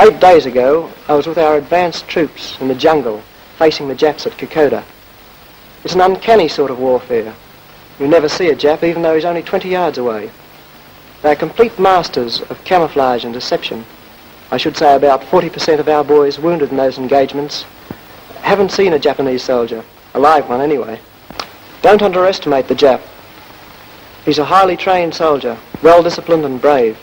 8 days ago, I was with our advanced troops in the jungle, facing the Japs at Kokoda. It's an uncanny sort of warfare. You never see a Jap, even though he's only 20 yards away. They're complete masters of camouflage and deception. I should say about 40% of our boys wounded in those engagements haven't seen a Japanese soldier, a live one anyway. Don't underestimate the Jap. He's a highly trained soldier, well-disciplined and brave.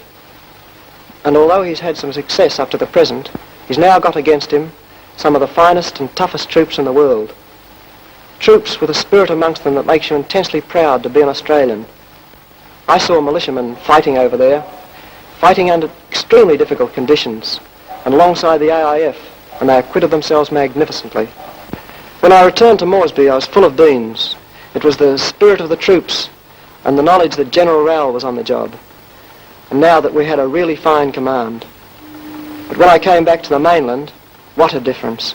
And although he's had some success up to the present, he's now got against him some of the finest and toughest troops in the world. Troops with a spirit amongst them that makes you intensely proud to be an Australian. I saw militiamen fighting over there, fighting under extremely difficult conditions, and alongside the AIF, and they acquitted themselves magnificently. When I returned to Moresby, I was full of beans. It was the spirit of the troops and the knowledge that General Rowell was on the job, and now that we had a really fine command. But when I came back to the mainland, what a difference.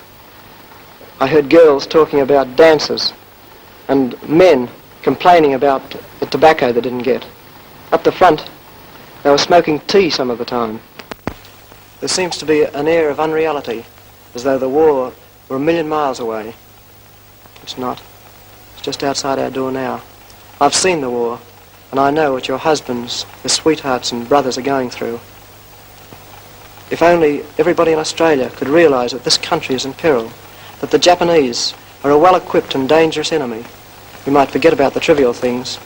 I heard girls talking about dances and men complaining about the tobacco they didn't get. Up the front, they were smoking tea some of the time. There seems to be an air of unreality, as though the war were a million miles away. It's not. It's just outside our door now. I've seen the war, and I know what your husbands, your sweethearts and brothers are going through. If only everybody in Australia could realise that this country is in peril, that the Japanese are a well-equipped and dangerous enemy, we might forget about the trivial things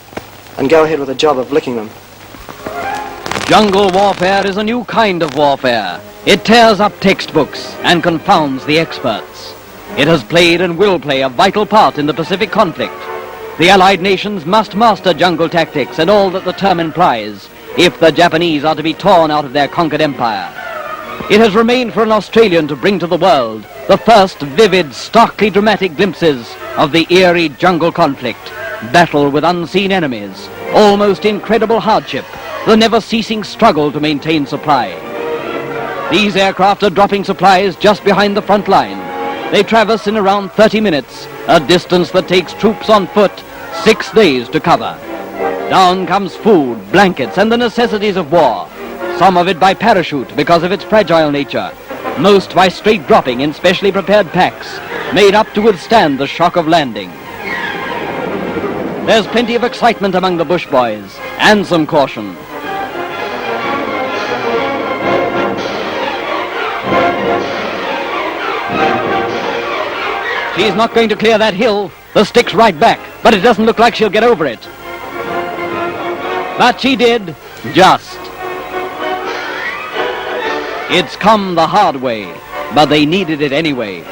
and go ahead with the job of licking them. Jungle warfare is a new kind of warfare. It tears up textbooks and confounds the experts. It has played and will play a vital part in the Pacific conflict. The Allied nations must master jungle tactics and all that the term implies if the Japanese are to be torn out of their conquered empire. It has remained for an Australian to bring to the world the first vivid, starkly dramatic glimpses of the eerie jungle conflict, battle with unseen enemies, almost incredible hardship, the never-ceasing struggle to maintain supply. These aircraft are dropping supplies just behind the front line. They traverse in around 30 minutes, a distance that takes troops on foot 6 days to cover. Down comes food, blankets, and the necessities of war. Some of it by parachute because of its fragile nature. Most by straight dropping in specially prepared packs, made up to withstand the shock of landing. There's plenty of excitement among the bush boys, and some caution. She's not going to clear that hill. The stick's right back, but it doesn't look like she'll get over it. But she did, just. It's come the hard way, but they needed it anyway.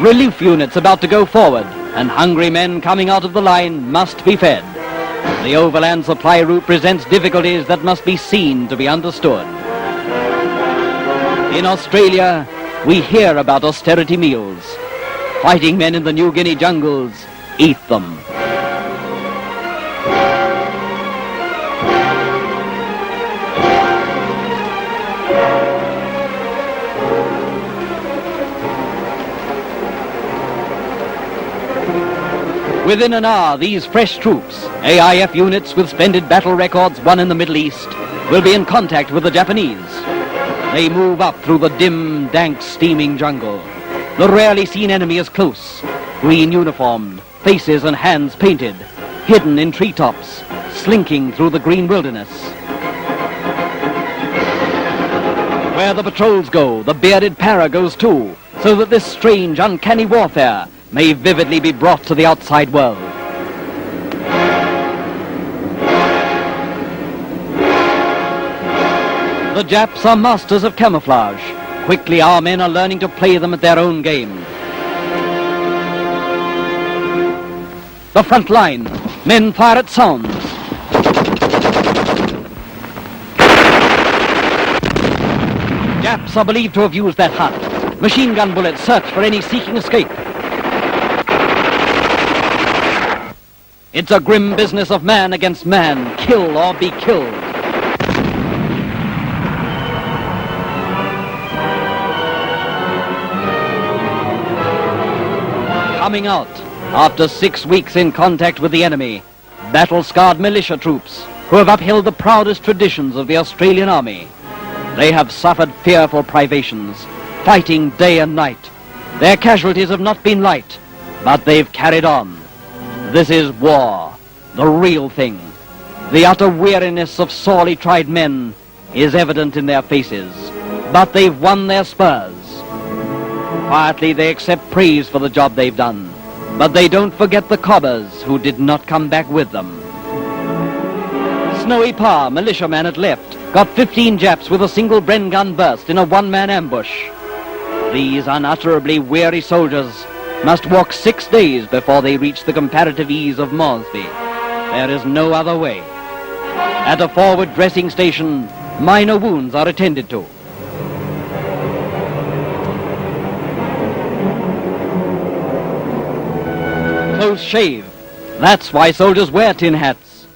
Relief units about to go forward, and hungry men coming out of the line must be fed. The overland supply route presents difficulties that must be seen to be understood. In Australia, we hear about austerity meals. Fighting men in the New Guinea jungles eat them. Within an hour, these fresh troops, AIF units with splendid battle records won in the Middle East, will be in contact with the Japanese. They move up through the dim, dank, steaming jungle. The rarely seen enemy is close, green uniformed, faces and hands painted, hidden in treetops, slinking through the green wilderness. Where the patrols go, the bearded para goes too, so that this strange, uncanny warfare may vividly be brought to the outside world. The Japs are masters of camouflage. Quickly our men are learning to play them at their own game. The front line. Men fire at sounds. Japs are believed to have used that hut. Machine gun bullets search for any seeking escape. It's a grim business of man against man, kill or be killed. Coming out, after 6 weeks in contact with the enemy, battle-scarred militia troops who have upheld the proudest traditions of the Australian Army. They have suffered fearful privations, fighting day and night. Their casualties have not been light, but they've carried on. This is war, the real thing. The utter weariness of sorely tried men is evident in their faces, but they've won their spurs. Quietly they accept praise for the job they've done, but they don't forget the cobbers who did not come back with them. Snowy Pa, militiaman at left, got 15 Japs with a single Bren gun burst in a one-man ambush. These unutterably weary soldiers must walk 6 days before they reach the comparative ease of Moresby. There is no other way. At a forward dressing station, minor wounds are attended to. Close shave. That's why soldiers wear tin hats.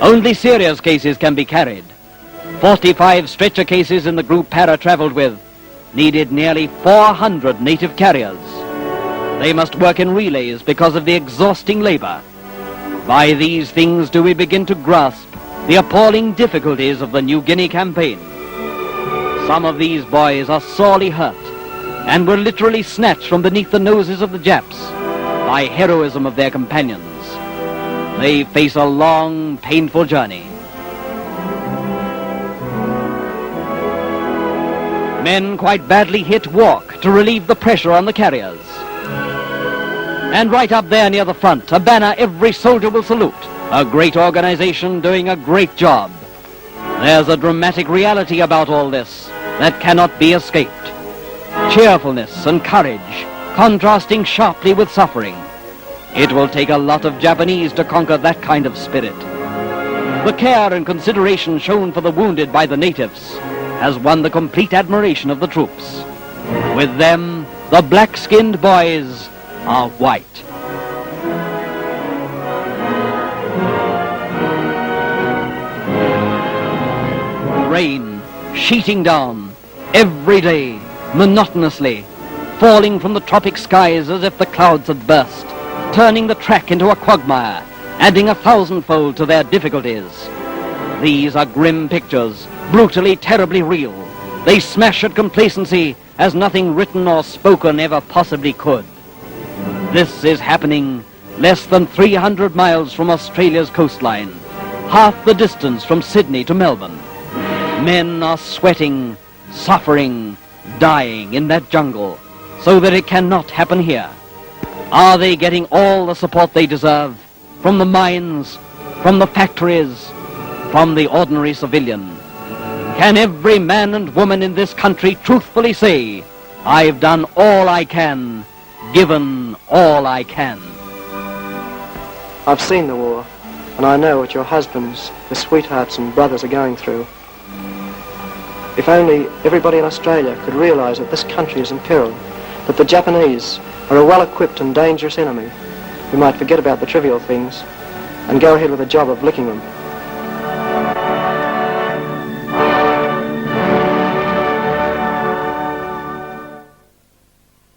Only serious cases can be carried. 45 stretcher cases in the group Para traveled with needed nearly 400 native carriers. They must work in relays because of the exhausting labor. By these things do we begin to grasp the appalling difficulties of the New Guinea campaign. Some of these boys are sorely hurt and were literally snatched from beneath the noses of the Japs by heroism of their companions. They face a long, painful journey. Men quite badly hit walk to relieve the pressure on the carriers. And right up there near the front, a banner every soldier will salute. A great organization doing a great job. There's a dramatic reality about all this that cannot be escaped. Cheerfulness and courage, contrasting sharply with suffering. It will take a lot of Japanese to conquer that kind of spirit. The care and consideration shown for the wounded by the natives has won the complete admiration of the troops. With them, the black-skinned boys are white. Rain sheeting down every day, monotonously, falling from the tropic skies as if the clouds had burst, turning the track into a quagmire, adding 1,000-fold to their difficulties. These are grim pictures, brutally, terribly real. They smash at complacency as nothing written or spoken ever possibly could. This is happening less than 300 miles from Australia's coastline, half the distance from Sydney to Melbourne. Men are sweating, suffering, dying in that jungle, so that it cannot happen here. Are they getting all the support they deserve from the mines, from the factories, from the ordinary civilian? Can every man and woman in this country truthfully say, I've done all I can, given all I can? I've seen the war, and I know what your husbands, your sweethearts and brothers are going through. If only everybody in Australia could realise that this country is in peril, that the Japanese are a well-equipped and dangerous enemy, we might forget about the trivial things and go ahead with the job of licking them.